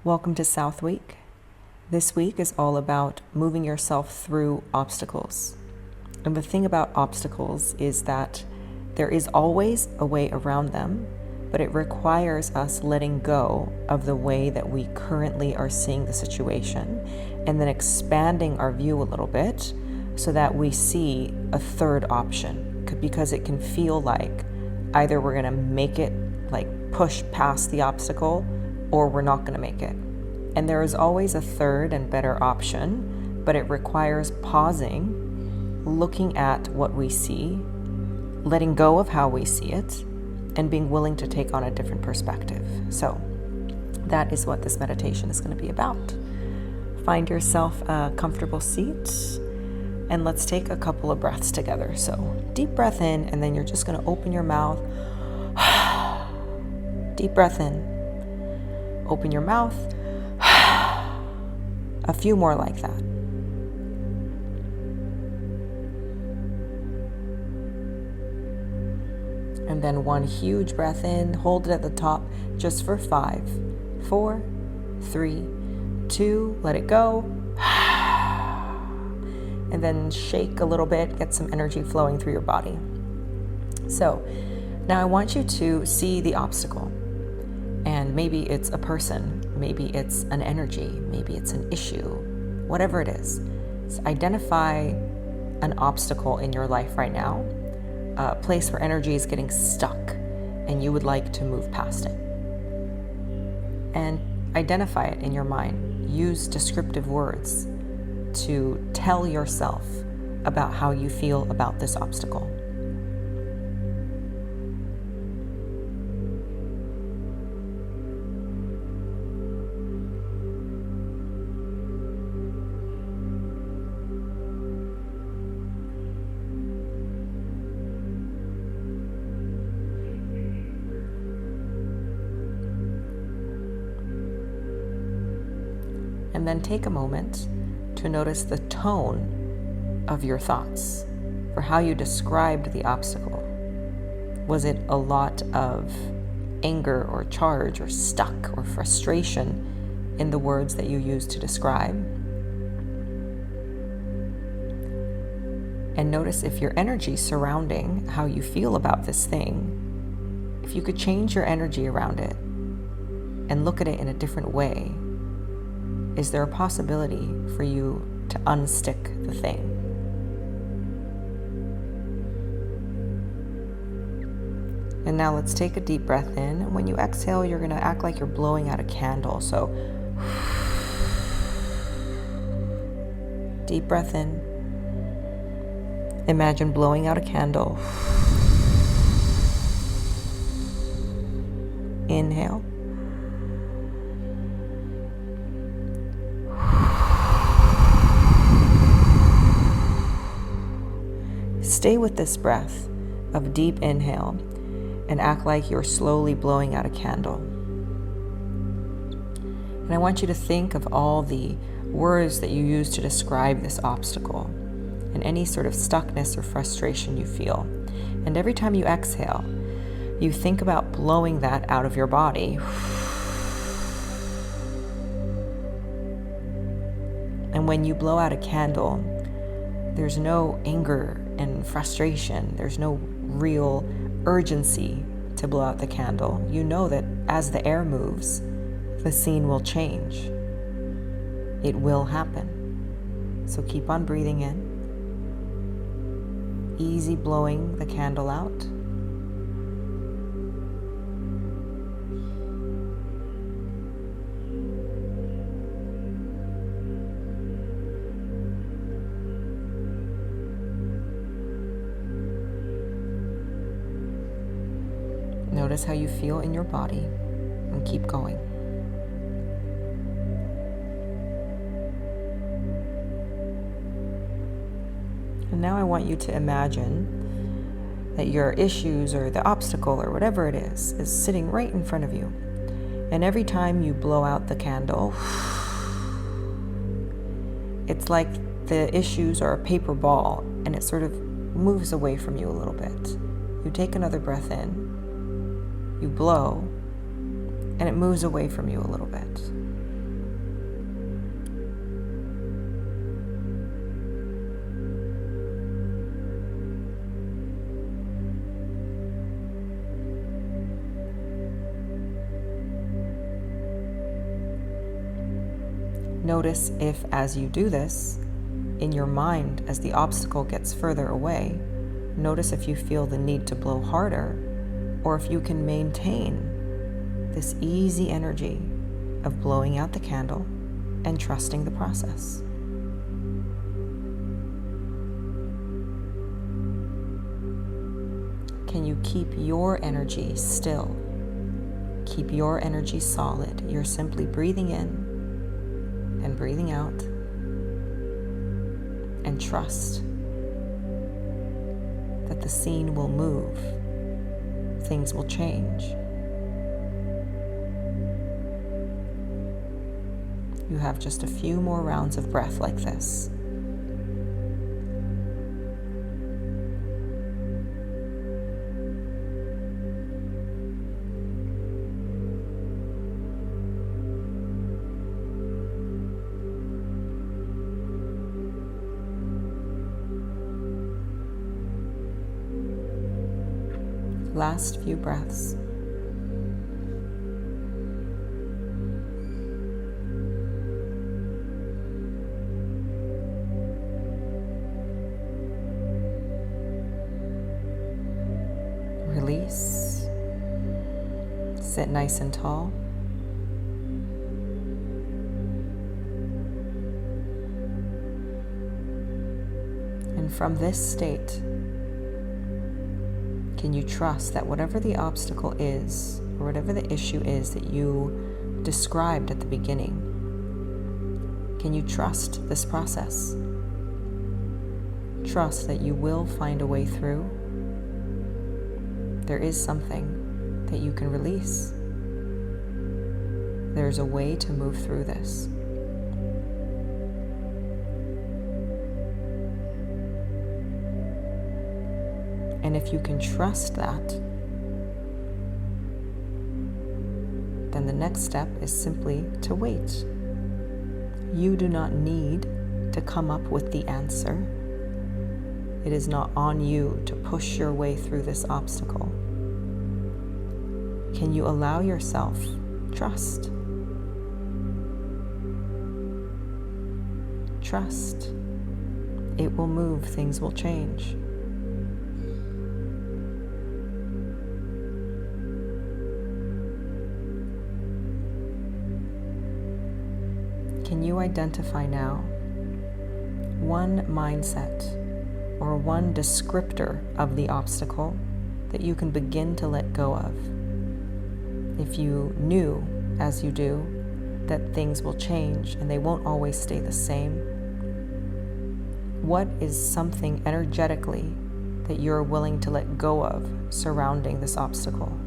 Welcome to South Week. This week is all about moving yourself through obstacles. And the thing about obstacles is that there is always a way around them, but it requires us letting go of the way that we currently are seeing the situation and then expanding our view a little bit so that we see a third option, because it can feel like either we're going to make it, like push past the obstacle, or we're not going to make it. And there is always a third and better option, but it requires pausing, looking at what we see, letting go of how we see it, and being willing to take on a different perspective. So that is what this meditation is going to be about. Find yourself a comfortable seat, and let's take a couple of breaths together. So deep breath in, and then you're just going to open your mouth. Deep breath in. Open your mouth. A few more like that. And then one huge breath in. Hold it at the top just for 5, 4, 3, 2. Let it go. And then shake a little bit. Get some energy flowing through your body. So now I want you to see the obstacle. And maybe it's a person, maybe it's an energy, maybe it's an issue, whatever it is. So identify an obstacle in your life right now, a place where energy is getting stuck and you would like to move past it. And identify it in your mind. Use descriptive words to tell yourself about how you feel about this obstacle. And then take a moment to notice the tone of your thoughts for how you described the obstacle. Was it a lot of anger or charge or stuck or frustration in the words that you used to describe? And notice if your energy surrounding how you feel about this thing, if you could change your energy around it and look at it in a different way. Is there a possibility for you to unstick the thing? And now let's take a deep breath in. And when you exhale, you're going to act like you're blowing out a candle. So deep breath in. Imagine blowing out a candle. Inhale. Stay with this breath of deep inhale and act like you're slowly blowing out a candle. And I want you to think of all the words that you use to describe this obstacle and any sort of stuckness or frustration you feel. And every time you exhale, you think about blowing that out of your body. And when you blow out a candle, there's no anger and frustration. There's no real urgency to blow out the candle. You know that as the air moves, the scene will change. It will happen. So keep on breathing in. Easy blowing the candle out. Notice how you feel in your body and keep going. And now I want you to imagine that your issues or the obstacle or whatever it is sitting right in front of you. And every time you blow out the candle, it's like the issues are a paper ball and it sort of moves away from you a little bit. You take another breath in. You blow, and it moves away from you a little bit. Notice if, as you do this, in your mind, as the obstacle gets further away, notice if you feel the need to blow harder, or if you can maintain this easy energy of blowing out the candle and trusting the process. Can you keep your energy still? Keep your energy solid. You're simply breathing in and breathing out, and trust that the scene will move, things will change. You have just a few more rounds of breath like this. Last few breaths. Release. Sit nice and tall. And from this state, can you trust that whatever the obstacle is, or whatever the issue is that you described at the beginning, can you trust this process? Trust that you will find a way through. There is something that you can release. There's a way to move through this. And if you can trust that, then the next step is simply to wait. You do not need to come up with the answer. It is not on you to push your way through this obstacle. Can you allow yourself trust? Trust. It will move, things will change. Can you identify now one mindset or one descriptor of the obstacle that you can begin to let go of? If you knew, as you do, that things will change and they won't always stay the same, what is something energetically that you're willing to let go of surrounding this obstacle?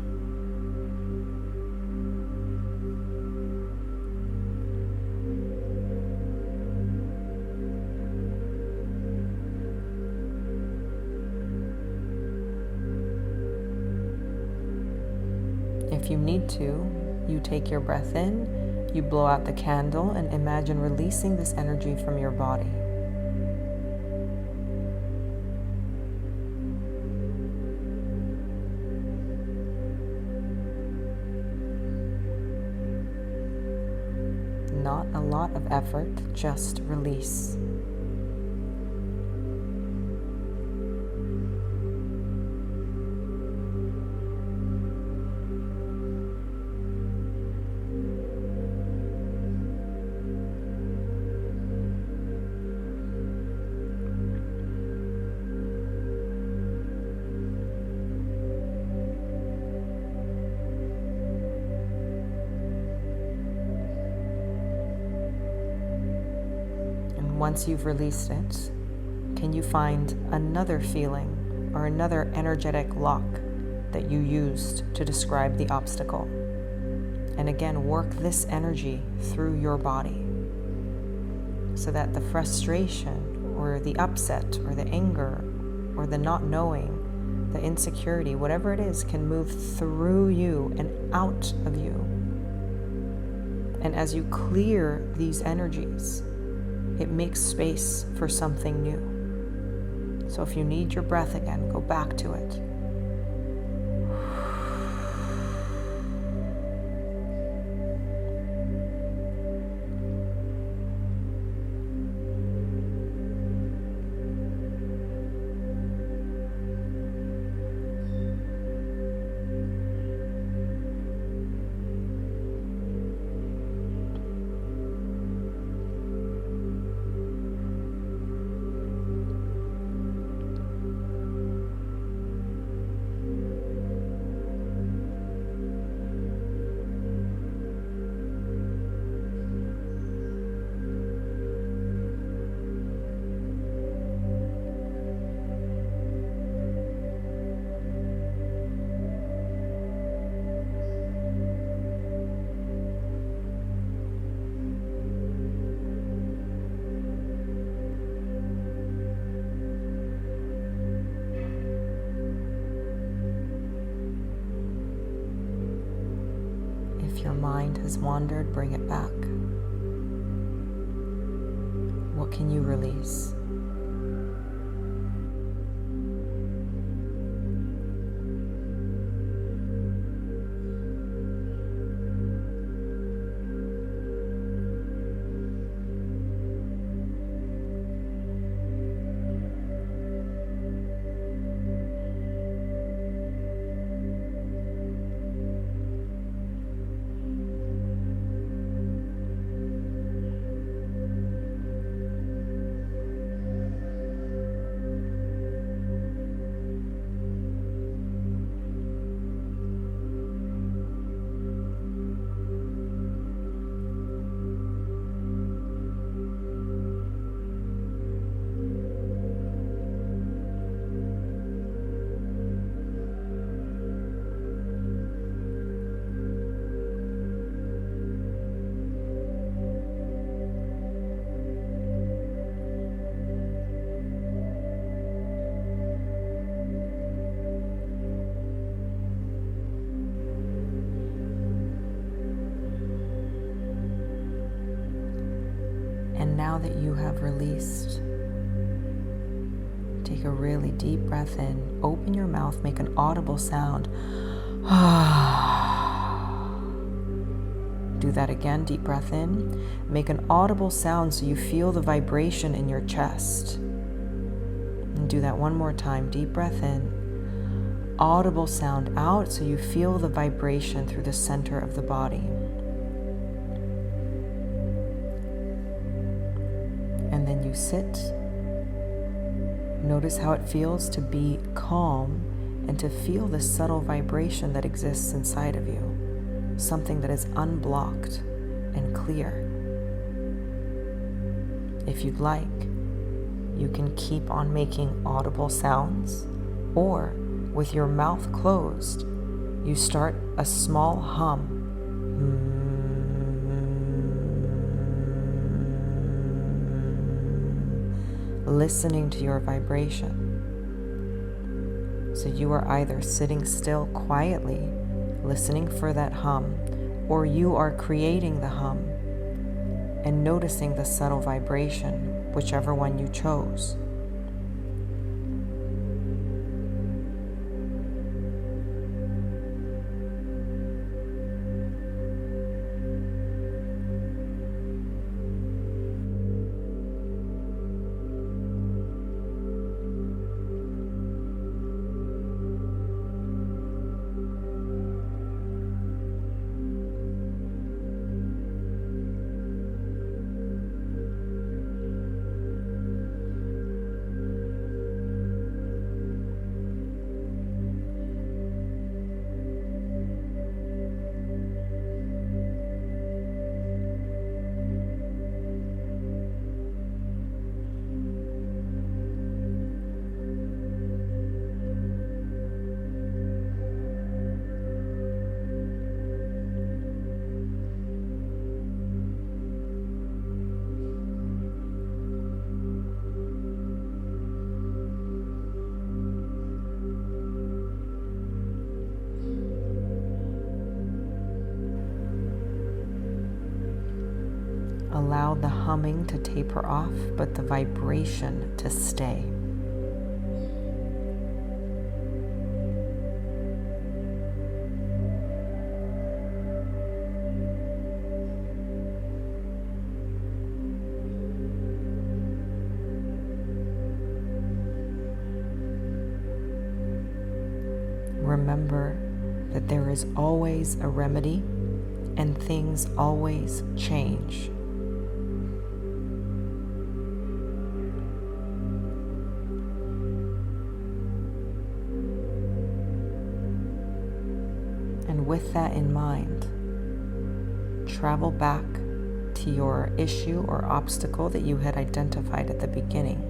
If you need to, you take your breath in, you blow out the candle, and imagine releasing this energy from your body. Not a lot of effort, just release. Once you've released it, can you find another feeling or another energetic lock that you used to describe the obstacle? And again, work this energy through your body so that the frustration or the upset or the anger or the not knowing, the insecurity, whatever it is, can move through you and out of you. And as you clear these energies, it makes space for something new. So if you need your breath again, go back to it. mind has wandered, bring it back. What can you release? And now that you have released, take a really deep breath in, open your mouth, make an audible sound. Do that again, deep breath in, make an audible sound so you feel the vibration in your chest. And do that one more time, deep breath in, audible sound out so you feel the vibration through the center of the body. And then you sit. Notice how it feels to be calm and to feel the subtle vibration that exists inside of you, something that is unblocked and clear. If you'd like, you can keep on making audible sounds, or with your mouth closed, you start a small hum. Listening to your vibration. So you are either sitting still quietly, listening for that hum, or you are creating the hum and noticing the subtle vibration, whichever one you chose. Allow the humming to taper off, but the vibration to stay. Remember that there is always a remedy and things always change. And with that in mind, travel back to your issue or obstacle that you had identified at the beginning.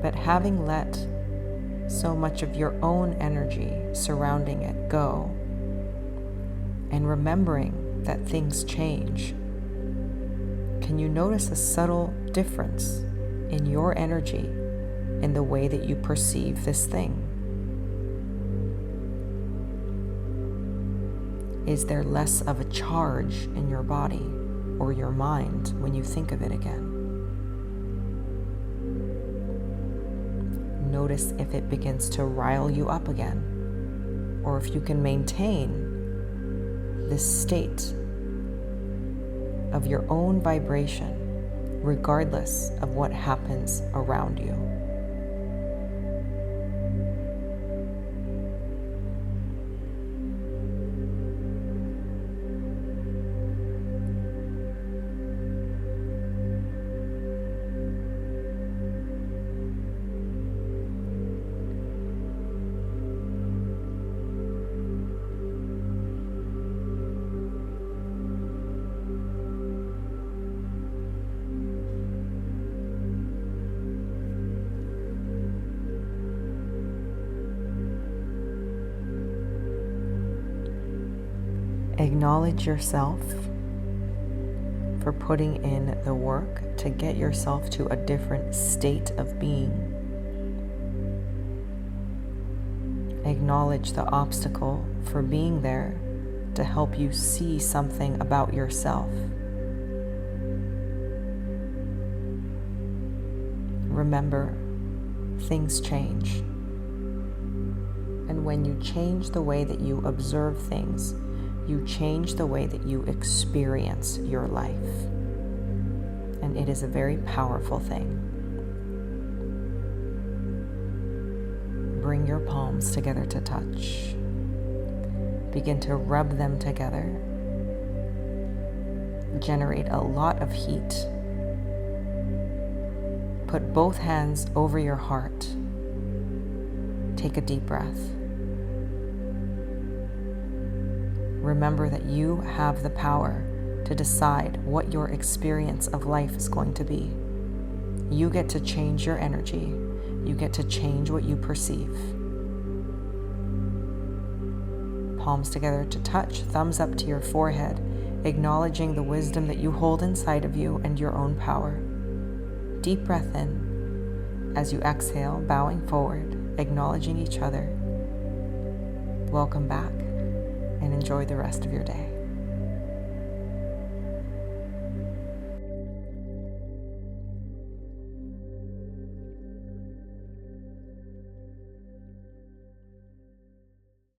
But having let so much of your own energy surrounding it go, and remembering that things change, can you notice a subtle difference in your energy in the way that you perceive this thing? Is there less of a charge in your body or your mind when you think of it again? Notice if it begins to rile you up again, or if you can maintain this state of your own vibration regardless of what happens around you. Acknowledge yourself for putting in the work to get yourself to a different state of being. Acknowledge the obstacle for being there to help you see something about yourself. Remember, things change. And when you change the way that you observe things, you change the way that you experience your life. And it is a very powerful thing. Bring your palms together to touch. Begin to rub them together. Generate a lot of heat. Put both hands over your heart. Take a deep breath. Remember that you have the power to decide what your experience of life is going to be. You get to change your energy. You get to change what you perceive. Palms together to touch, thumbs up to your forehead, acknowledging the wisdom that you hold inside of you and your own power. Deep breath in. As you exhale, bowing forward, acknowledging each other. Welcome back, and enjoy the rest of your day.